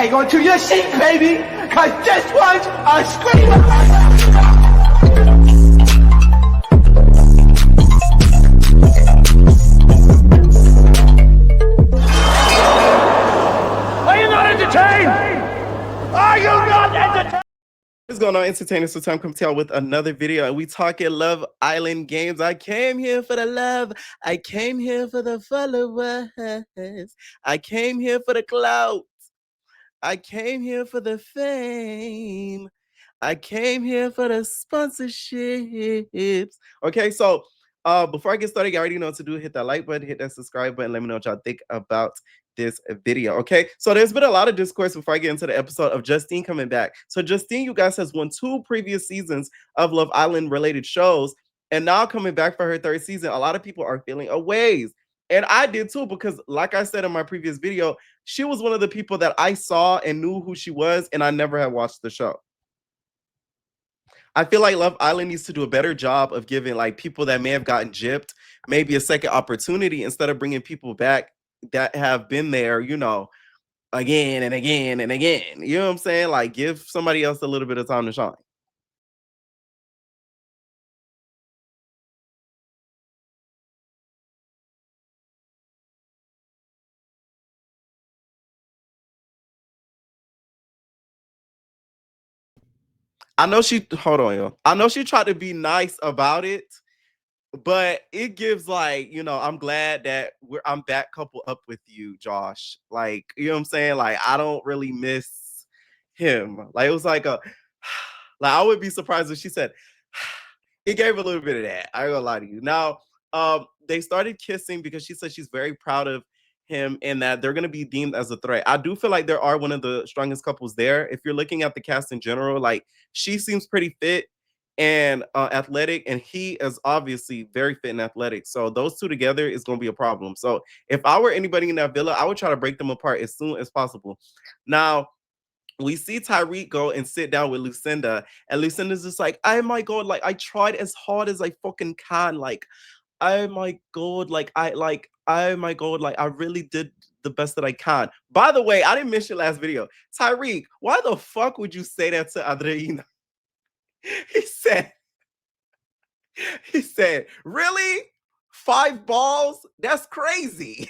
Hang on to your seat, baby, cause this one's a screamer. Are you not entertained? Are you not entertained? What's going on, entertainers? So time come tell with another video, and we talking Love Island games. I came here for the love. I came here for the followers. I came here for the clout. I came here for the fame. I came here for the sponsorships. Okay, so before I get started, you already know what to do. Hit that like button, hit that subscribe button. Let me know what y'all think about this video. Okay, so there's been a lot of discourse before I get into the episode of Justine coming back. So Justine, you guys, has won 2 previous seasons of Love Island related shows, and now coming back for her 3rd season. A lot of people are feeling a ways, and I did too, because like I said in my previous video, she was one of the people that I saw and knew who she was, and I never had watched the show. I feel like Love Island needs to do a better job of giving like people that may have gotten gypped maybe a second opportunity, instead of bringing people back that have been there, you know, again and again and again. You know what I'm saying? Like, give somebody else a little bit of time to shine. I know she, hold on, yo. I know she tried to be nice about it, but it gives like, you know, I'm glad that I'm back couple up with you, Josh. Like, you know what I'm saying? Like, I don't really miss him. Like, it was like a like, I would be surprised if she said it gave a little bit of that. I ain't gonna lie to you. Now, they started kissing because she said she's very proud of him and that they're gonna be deemed as a threat. I do feel like there are one of the strongest couples there. If you're looking at the cast in general, like, she seems pretty fit and athletic, and he is obviously very fit and athletic. So those two together is going to be a problem. So if I were anybody in that villa, I would try to break them apart as soon as possible. Now, we see Tyreek go and sit down with Lucinda, and Lucinda's just like, oh my god, like, I tried as hard as I fucking can. Like, oh my god, oh my god, like, I really did the best that I can. By the way, I didn't mention last video. Tyreek, why the fuck would you say that to Adriana? He said, he said, really? 5 balls? That's crazy.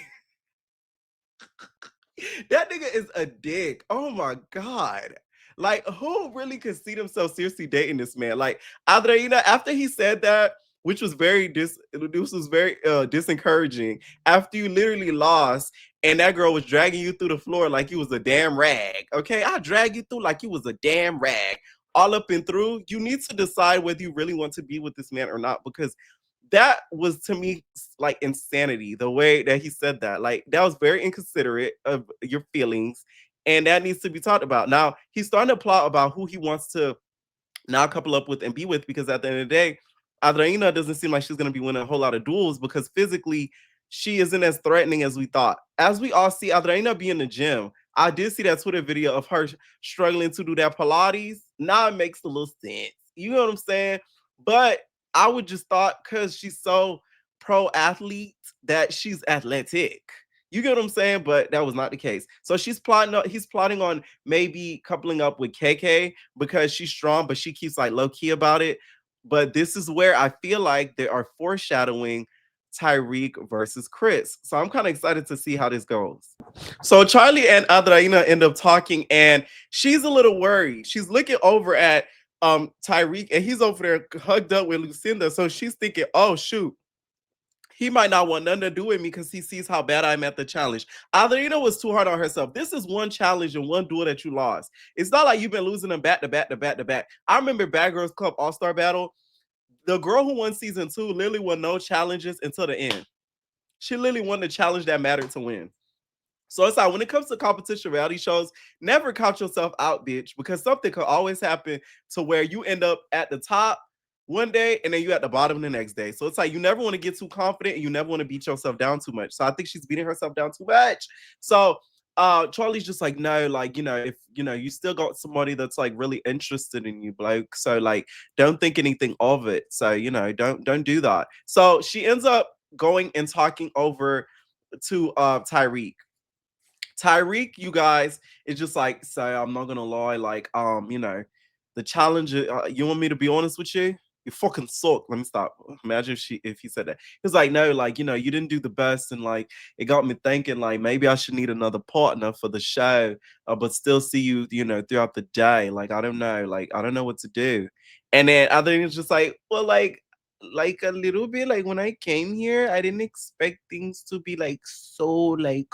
That nigga is a dick. Oh my God. Like, who really could see themselves seriously dating this man? Like, Adriana, after he said that, which was very this was very disencouraging, after you literally lost and that girl was dragging you through the floor like you was a damn rag. Okay, I drag you through like you was a damn rag. All up and through, you need to decide whether you really want to be with this man or not, because that was, to me, like insanity, the way that he said that. Like, that was very inconsiderate of your feelings, and that needs to be talked about. Now, he's starting to plot about who he wants to now couple up with and be with, because at the end of the day, Adriana doesn't seem like she's going to be winning a whole lot of duels, because physically she isn't as threatening as we thought. As we all see, Adriana be in the gym. I did see that Twitter video of her struggling to do that Pilates. Now it makes a little sense. You know what I'm saying? But I would just thought, because she's so pro athlete, that she's athletic. You get what I'm saying? But that was not the case. So he's plotting on maybe coupling up with KK because she's strong, but she keeps like low key about it. But this is where I feel like they are foreshadowing Tyreek versus Chris. So I'm kind of excited to see how this goes. So Charlie and Adriana end up talking, and she's a little worried. She's looking over at Tyreek, and he's over there hugged up with Lucinda. So she's thinking, oh shoot, he might not want nothing to do with me because he sees how bad I'm at the challenge. Adriana was too hard on herself. This is one challenge and one duel that you lost. It's not like you've been losing them back to back to back to back. I remember Bad Girls Club All-Star Battle. The girl who won season 2 literally won no challenges until the end. She literally won the challenge that mattered to win. So it's like, when it comes to competition reality shows, never count yourself out, bitch, because something could always happen to where you end up at the top one day and then you at the bottom the next day. So it's like, you never want to get too confident and you never want to beat yourself down too much. So I think she's beating herself down too much. So Charlie's just like, no, like, you know, if you know, you still got somebody that's like really interested in you, bloke. So like, don't think anything of it. So, you know, don't do that. So she ends up going and talking over to Tyreek. Tyreek, you guys, is just like, say, I'm not gonna lie, like, the challenge. You want me to be honest with you? You fucking suck. Let me stop. Imagine if he said that. He's like, no, like, you didn't do the best, and like, it got me thinking, like, maybe I should need another partner for the show, but still see you, throughout the day. Like, I don't know, like, I don't know what to do. And then I think it's just like, well, like a little bit, like when I came here, I didn't expect things to be like so like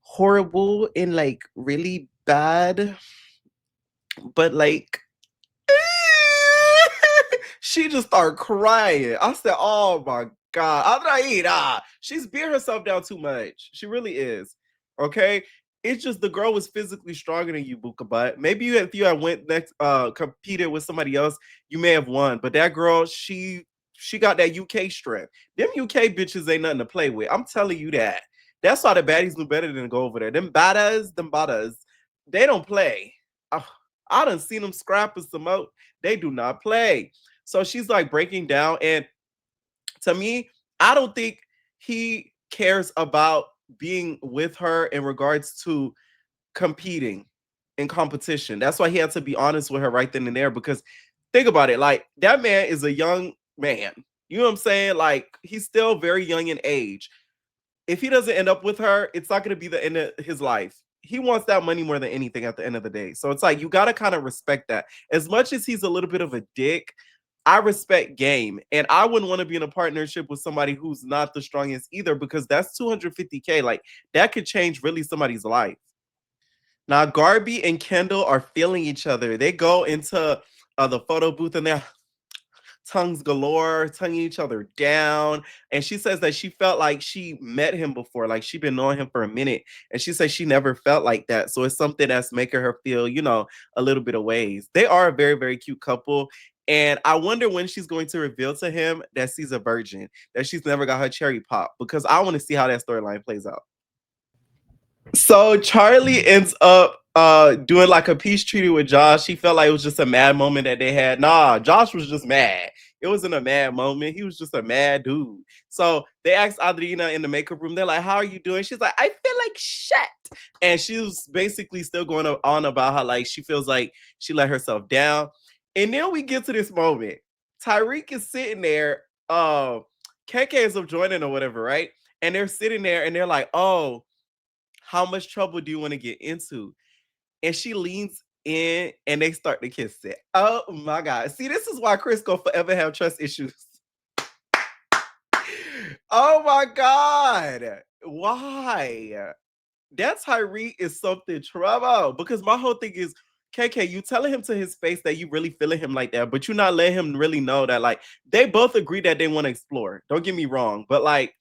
horrible and like really bad, but like she just started crying. I said, "Oh my god, Adraina, she's beat herself down too much. She really is." Okay, it's just the girl was physically stronger than you, Buka. But maybe if you had went next, competed with somebody else, you may have won. But that girl, she got that UK strength. Them UK bitches ain't nothing to play with. I'm telling you that. That's why the baddies knew better than to go over there. Them badas, they don't play. I done seen them scrap and some out. They do not play. So she's like breaking down. And to me, I don't think he cares about being with her in regards to competing in competition. That's why he had to be honest with her right then and there. Because think about it, like that man is a young man. You know what I'm saying? Like he's still very young in age. If he doesn't end up with her, it's not going to be the end of his life. He wants that money more than anything at the end of the day. So it's like you got to kind of respect that. As much as he's a little bit of a dick, I respect game. And I wouldn't want to be in a partnership with somebody who's not the strongest either, because that's 250K. Like that could change really somebody's life. Now, Garby and Kendall are feeling each other. They go into the photo booth and they're tongues galore, tonguing each other down. And she says that she felt like she met him before, like she'd been knowing him for a minute. And she says she never felt like that. So it's something that's making her feel, a little bit of ways. They are a very, very cute couple. And I wonder when she's going to reveal to him that she's a virgin, that she's never got her cherry pop, because I want to see how that storyline plays out. So Charlie ends up doing like a peace treaty with Josh. He felt like it was just a mad moment that they had. Nah, Josh was just mad. It wasn't a mad moment. He was just a mad dude. So they asked Adriana in the makeup room, they're like, "How are you doing?" She's like, "I feel like shit." And she was basically still going on about how like she feels like she let herself down. And then we get to this moment. Tyreek is sitting there, KK is up joining or whatever, right? And they're sitting there and they're like, "Oh, how much trouble do you want to get into?" And she leans in and they start to kiss it. Oh my God. See, this is why Chris go forever have trust issues. Oh my God. Why? That Tyree is something trouble. Because my whole thing is, KK, you telling him to his face that you really feeling him like that, but you not letting him really know that like they both agree that they want to explore. Don't get me wrong, but like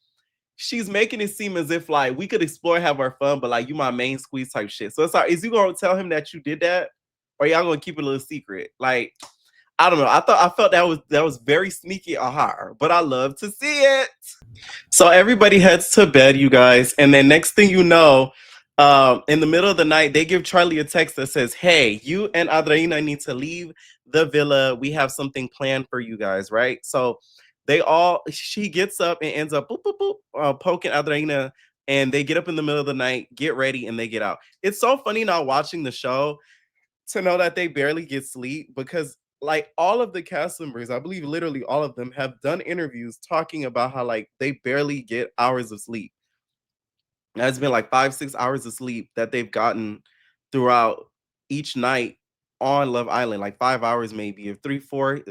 she's making it seem as if like we could explore, have our fun, but like you my main squeeze type shit. So it's like, is you gonna tell him that you did that, or y'all gonna keep it a little secret? Like, I don't know. I felt that was very sneaky on her, but I love to see it. So everybody heads to bed, you guys, and then next thing you know, in the middle of the night, they give Charlie a text that says, "Hey, you and Adriana need to leave the villa. We have something planned for you guys, right?" So she gets up and ends up boop boop boop, poking Adriana, and they get up in the middle of the night, get ready, and they get out. It's so funny now watching the show to know that they barely get sleep, because like all of the cast members, I believe literally all of them have done interviews talking about how like they barely get hours of sleep. That's been like 5, 6 hours of sleep that they've gotten throughout each night on Love Island, like 5 hours maybe, or 3, 4.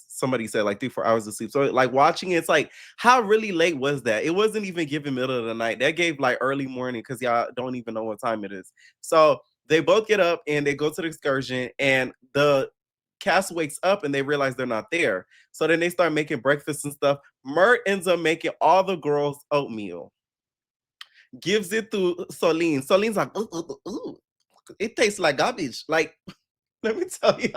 Somebody said like 3, 4 hours of sleep. So like watching it, it's like, how really late was that? It wasn't even giving middle of the night. That gave like early morning, because y'all don't even know what time it is. So they both get up and they go to the excursion, and the cast wakes up and they realize they're not there. So then they start making breakfast and stuff. Mert ends up making all the girls oatmeal, gives it to Soline. Soline's like, ooh, ooh, ooh, it tastes like garbage. Like, let me tell you.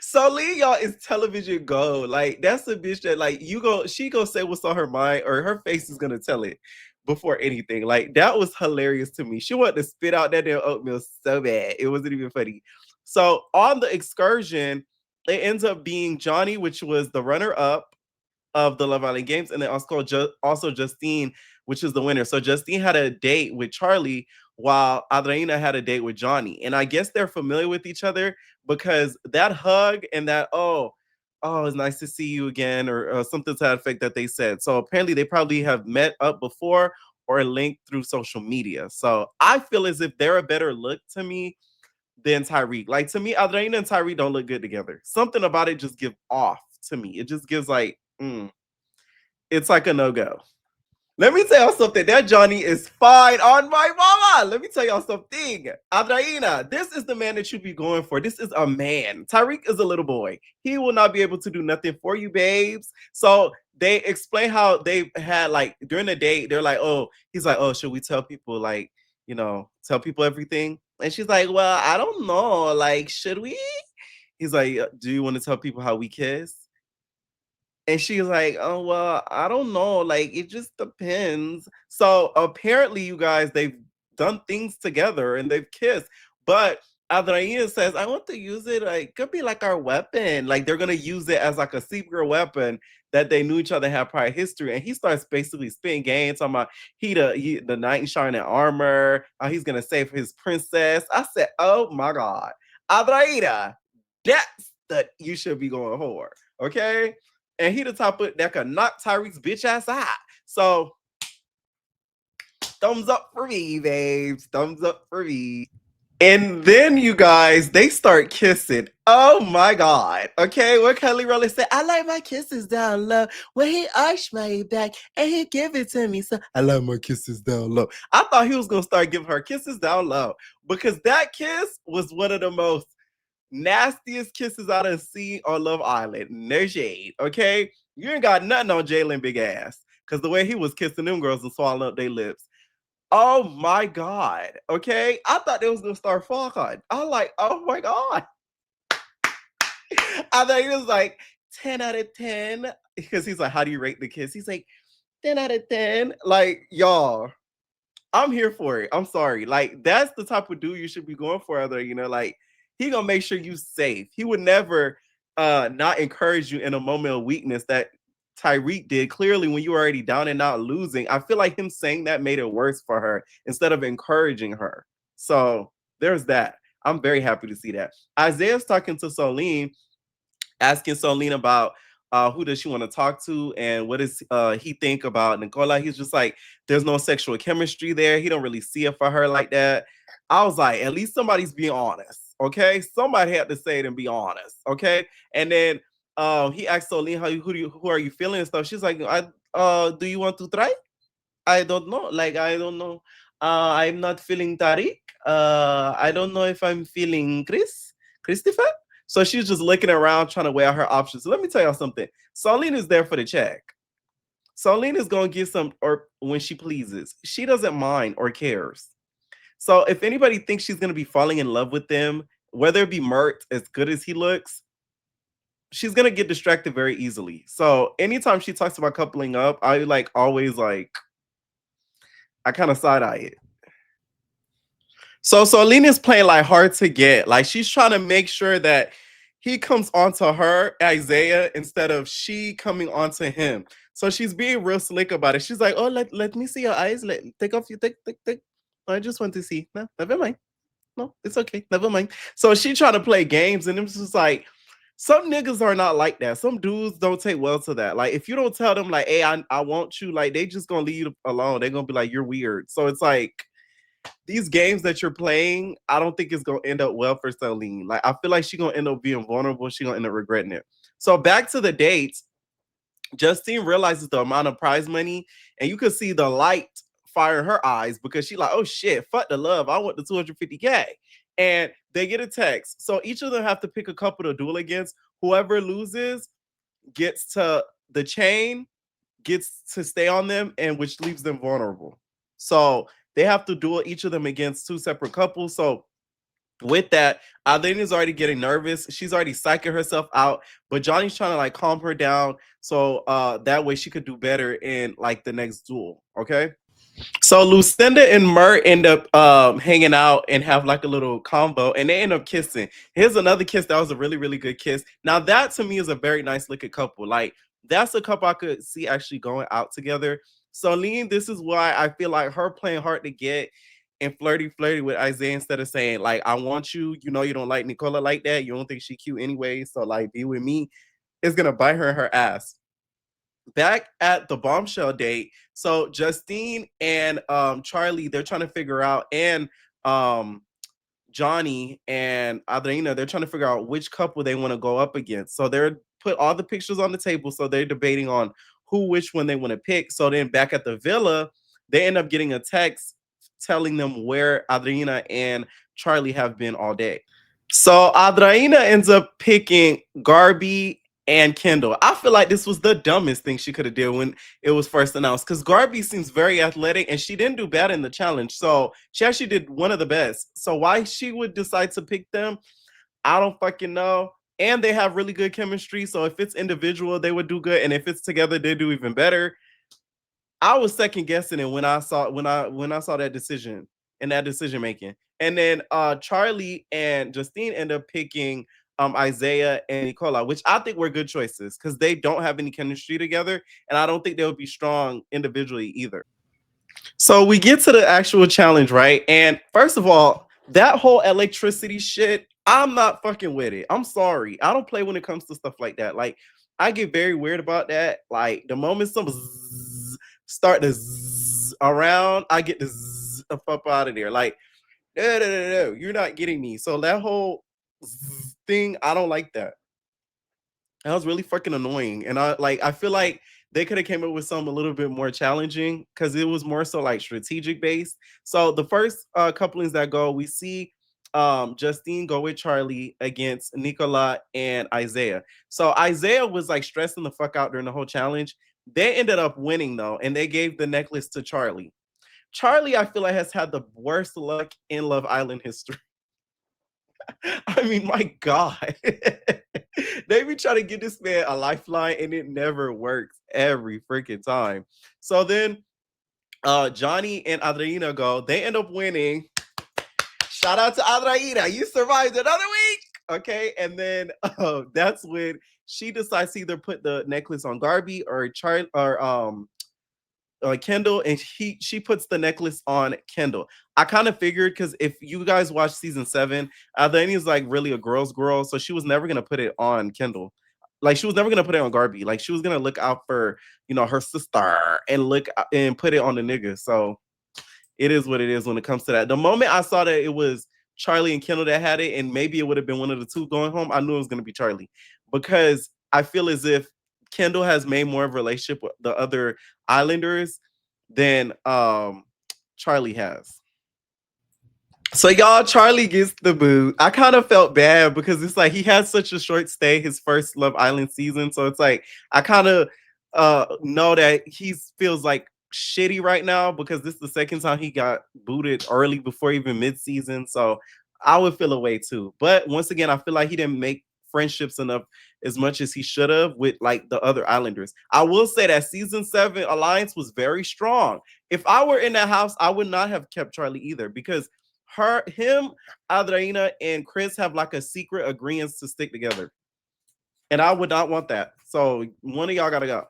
Soline, y'all, is television gold. Like, that's a bitch that, like, she go say what's on her mind, or her face is gonna tell it before anything. Like, that was hilarious to me. She wanted to spit out that damn oatmeal so bad. It wasn't even funny. So on the excursion, it ends up being Johnny, which was the runner up, of the Love Island games, and then also Justine, which is the winner. So Justine had a date with Charlie, while Adriana had a date with Johnny, and I guess they're familiar with each other because that hug and that it's nice to see you again, or something to that effect that they said. So apparently they probably have met up before or linked through social media. So I feel as if they're a better look to me than Tyreek. Like, to me, Adriana and Tyreek don't look good together. Something about it just give off to me. It just gives like, it's like a no-go. Let me tell y'all something. That Johnny is fine on my mama. Let me tell y'all something. Adriana, this is the man that you be going for. This is a man. Tyreek is a little boy. He will not be able to do nothing for you, babes. So they explain how they had, like, during the date, they're like, he's like, should we tell people, like, tell people everything? And she's like, well, I don't know. Like, should we? He's like, do you want to tell people how we kiss? And she's like, oh, well, I don't know. Like, it just depends. So apparently, you guys, they've done things together and they've kissed. But Adriana says, I want to use it. Like, could be like our weapon. Like, they're going to use it as like a secret weapon that they knew each other had prior history. And he starts basically spitting game, talking about the knight in shining armor, how he's going to save his princess. I said, oh my God. Adriana, that's that you should be going whore. Okay? And he the type of that could knock Tyreek's bitch ass out. So, thumbs up for me, babes. Thumbs up for me. And then you guys, they start kissing. Oh my God. Okay, what Kelly Rowland said, I like my kisses down low. When he arched my back and he give it to me. So I like my kisses down low. I thought he was gonna start giving her kisses down low, because that kiss was one of the most nastiest kisses I done seen on Love Island. No shade, okay? You ain't got nothing on Jalen big ass, because the way he was kissing them girls and swallowing up their lips. Oh my God, okay? I thought they was gonna start fucking. I like, oh my God. I thought he was like 10 out of 10, because he's like, how do you rate the kiss? He's like, 10 out of 10. Like, y'all, I'm here for it. I'm sorry. Like, that's the type of dude you should be going for. Like, he gonna make sure you safe. He would never not encourage you in a moment of weakness that Tyreek did. Clearly, when you were already down and out losing, I feel like him saying that made it worse for her instead of encouraging her. So there's that. I'm very happy to see that. Isaiah's talking to Solene, asking Solene about who does she want to talk to and what does he think about Nicola. He's just like, there's no sexual chemistry there. He don't really see it for her like that. I was like, at least somebody's being honest, okay? Somebody had to say it and be honest, okay? And then he asked Solene, who are you feeling and stuff. She's like, do you want to try? I don't know. Like, I don't know. I'm not feeling Tariq. I don't know if I'm feeling Christopher. So she's just looking around trying to weigh out her options. So let me tell y'all something. Solene is there for the check. Solene is going to get some, or when she pleases. She doesn't mind or cares. So if anybody thinks she's going to be falling in love with them, whether it be Mert, as good as he looks, she's going to get distracted very easily. So anytime she talks about coupling up, I kind of side eye it. So Solene is playing like hard to get. Like, she's trying to make sure that he comes onto her, Isaiah, instead of she coming onto him. So she's being real slick about it. She's like, oh, let me see your eyes. Take off your take. I just want to see. No, never mind. No, it's okay. Never mind. So she trying to play games, and it's just like, some niggas are not like that. Some dudes don't take well to that. Like, if you don't tell them, like, hey, I want you, like, they just gonna leave you alone. They're gonna be like, you're weird. So it's like, these games that you're playing, I don't think it's gonna end up well for Celine. Like, I feel like she's gonna end up being vulnerable. She's gonna end up regretting it. So back to the dates, Justine realizes the amount of prize money, and you can see the light fire in her eyes, because she's like, oh shit, fuck the love. I want the 250K. And they get a text. So each of them have to pick a couple to duel against. Whoever loses gets to the chain, gets to stay on them, and which leaves them vulnerable. So they have to duel each of them against two separate couples. So with that, Adelena's already getting nervous. She's already psyching herself out, but Johnny's trying to like calm her down, so that way she could do better in like the next duel. Okay. So Lucinda and Mert end up hanging out and have like a little combo, and they end up kissing. Here's another kiss that was a really, really good kiss. Now that to me is a very nice looking couple. Like, That's a couple I could see actually going out together. So Lean, this is why I feel like her playing hard to get and flirty with Isaiah instead of saying like I want you. You know you don't like Nicola like that. You don't think she cute anyway. So like be with me. Is gonna bite her in her ass. Back at the bombshell date, so Justine and Charlie, they're trying to figure out, and um Johnny and Adriana, they're trying to figure out which couple they want to go up against. So they're put all the pictures on the table. So they're debating on which one they want to pick. So then back at the villa, they end up getting a text telling them where Adriana and Charlie have been all day. So Adriana ends up picking Garby and Kendall. I feel like this was the dumbest thing she could have did when it was first announced because Garby seems very athletic and she didn't do bad in the challenge. So she actually did one of the best. So why she would decide to pick them, I don't fucking know. And they have really good chemistry. So if it's individual, they would do good. And if it's together, they do even better. I was second guessing it when I saw that decision and that decision making. And then Charlie and Justine end up picking Isaiah and Nicola, which I think were good choices because they don't have any chemistry together, and I don't think they would be strong individually either. So we get to the actual challenge, right? And first of all, that whole electricity shit, I'm not fucking with it. I'm sorry. I don't play when it comes to stuff like that. Like, I get very weird about that. Like, the moment some start to around, I get the the fuck out of there. Like, no, you're not getting me. So that whole thing, I don't like that. That was really fucking annoying. And I feel like they could have came up with something a little bit more challenging because it was more so like strategic based. So the first couplings that go, we see Justine go with Charlie against Nicola and Isaiah. So Isaiah was like stressing the fuck out during the whole challenge. They ended up winning though, and they gave the necklace to Charlie. Charlie, I feel like has had the worst luck in Love Island history. I mean, my God. They be trying to give this man a lifeline and it never works every freaking time. So then Johnny and Adriana go, they end up winning. Shout out to Adriana. You survived another week. Okay. And then that's when she decides to either put the necklace on Garby or Charlie or Kendall, and she puts the necklace on Kendall. I kind of figured because if you guys watch season 7, Adani is like really a girl's girl, so she was never gonna put it on Kendall. Like she was never gonna put it on Garby. Like she was gonna look out for her sister and look and put it on the nigga. So it is what it is when it comes to that. The moment I saw that it was Charlie and Kendall that had it, and maybe it would have been one of the two going home, I knew it was gonna be Charlie because I feel as if Kendall has made more of a relationship with the other Islanders than Charlie has. So y'all, Charlie gets the boot. I kind of felt bad because it's like he had such a short stay, his first Love Island season. So it's like I kind of know that he feels like shitty right now because this is the second time he got booted early before even mid-season. So I would feel away too. But once again, I feel like he didn't make friendships enough as much as he should have with like the other Islanders. I will say that season 7 alliance was very strong. If I were in that house, I would not have kept Charlie either because him, Adriana, and Chris have like a secret agreement to stick together. And I would not want that. So one of y'all gotta go.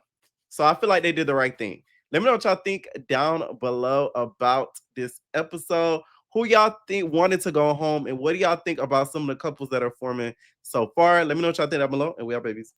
So I feel like they did the right thing. Let me know what y'all think down below about this episode. Who y'all think wanted to go home, and what do y'all think about some of the couples that are forming so far? Let me know what y'all think down below, and we are babies.